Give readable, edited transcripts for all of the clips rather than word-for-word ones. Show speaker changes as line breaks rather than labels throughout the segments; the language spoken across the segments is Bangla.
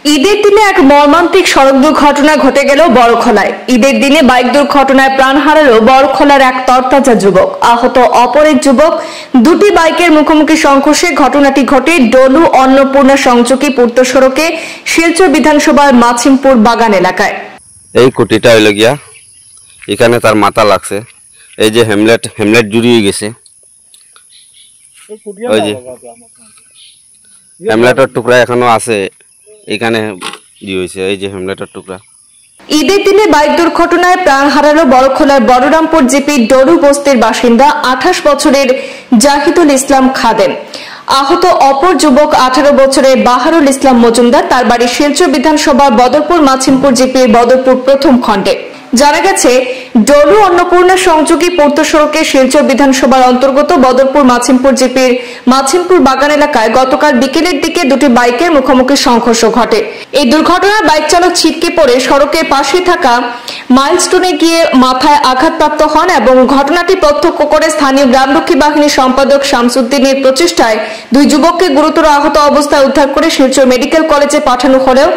ঈদের দিনে এক মর্মান্তিক সড়ক দুর্ঘটনা ঘটে গেল বড়খলায়। ঈদের দিনে বাইক দুর্ঘটনায় প্রাণ হারালো বড়খলার এক তরতাজা যুবক। আহত অপর এক যুবক। দুটি বাইকের মুখোমুখি সংঘর্ষে ঘটনাটি ঘটে ডলু অন্নপূর্ণা সংযোগী পূর্ত সড়কে শিলচর বিধানসভার মাছিমপুর বাগান এলাকায়।
এই কুটিটা হইল গিয়া এখানে তার মাথা লাগছে, এই যে হেমলেট জুড়িয়ে গেছে, ওই যে হেমলেটের টুকরা এখনো আছে এখানে হয়েছে, এই যে হেমলেটের টুকরা।
ঈদের দিনে বাইক দুর্ঘটনায় প্রাণ হারালো বড়খলার বড়রামপুর জিপির ডলু বস্তির বাসিন্দা 28 বছরের জাহিদুল ইসলাম খাদেম। আহত অপর যুবক 18 বছরের বাহারুল ইসলাম মজুমদার। তার বাড়ি শিলচর বিধানসভা বদরপুর মাছিমপুর জিপির বদরপুর প্রথম খণ্ডে। জানা গেছে, ডলু অন্নপূর্ণা সংযোগী পূর্ত সড়কে শিলচর বিধানসভার অন্তর্গত বদরপুর মাছিমপুর জিপির মাছিমপুর বাগান এলাকায় গতকাল বিকেলের দিকে দুটি বাইকের মুখোমুখি সংঘর্ষ ঘটে। এই দুর্ঘটনায় বাইক চালক ছিটকে পড়ে সড়কের পাশে থাকা মাইলস্টোনে গিয়ে মাথায় আঘাতপ্রাপ্ত হন এবং ঘটনাটি প্রত্যক্ষ করে স্থানীয় গ্রামরক্ষী বাহিনীর সম্পাদক শামসুদ্দিনের প্রচেষ্টায় দুই যুবককে গুরুতর আহত অবস্থায় উদ্ধার করে শিলচর মেডিকেল কলেজে পাঠানো হলেও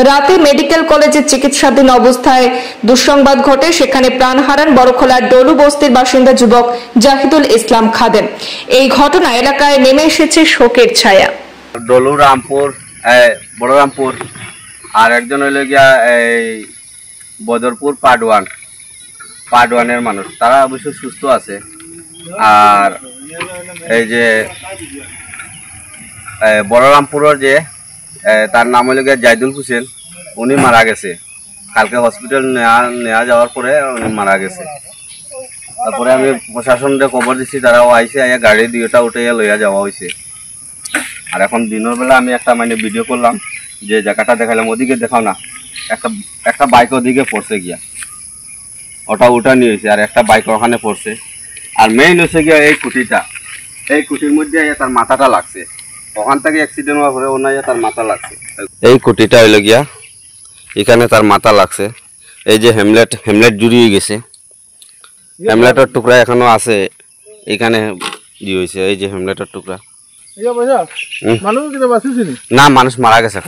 রাতে মেডিকেল কলেজে চিকিৎসাধীন অবস্থায় দুঃসংবাদ ঘটে। সেখানে প্রাণ হারান বড়খলার ডলু বস্তির বাসিন্দা যুবক জাহিদুল ইসলাম খাদেম। এই ঘটনা এলাকায় নেমে এসেছে শোকের ছায়া।
ডলু রামপুর, বড়রামপুর, আর একজন হইল গিয়া এই বদরপুর পাডওয়ানের মানুষ। তারা অবশ্য সুস্থ আছে। আর এই যে বড়রামপুরের যে তার নাম হইল গিয়া জাহিদুল হোসেন, উনি মারা গেছে। কালকে হসপিটাল নেওয়া যাওয়ার পরে উনি মারা গেছে। তারপরে আমি প্রশাসনকে খবর দিচ্ছি, তারাও আইসে, গাড়ি দুইটা উঠে লইয়া যাওয়া হয়েছে। আর এখন দিনের বেলা আমি একটা ভিডিও করলাম, যে জায়গাটা দেখালাম ওদিকে দেখাও না, একটা বাইক ওদিকে পড়ছে গিয়া, ওটা উঠা নিয়ে হয়েছে, আর একটা বাইক ওখানে পড়ছে। আর মেইন হচ্ছে গিয়া এই কুটির মধ্যে তার মাথাটা লাগছে। ওখান থেকে অ্যাক্সিডেন্ট হওয়ার পরে ওনার তার মাথা লাগছে। এই কুটিটা হইল গিয়া এখানে তার মাথা লাগছে, এই যে হেমলেট জুড়িয়ে গেছে, হেমলেটের টুকরা এখনো আছে এখানে হয়েছে, এই যে হেমলেটের টুকরা। না, মানুষ মারা গেছে,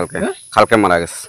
কালকে মারা গেছে।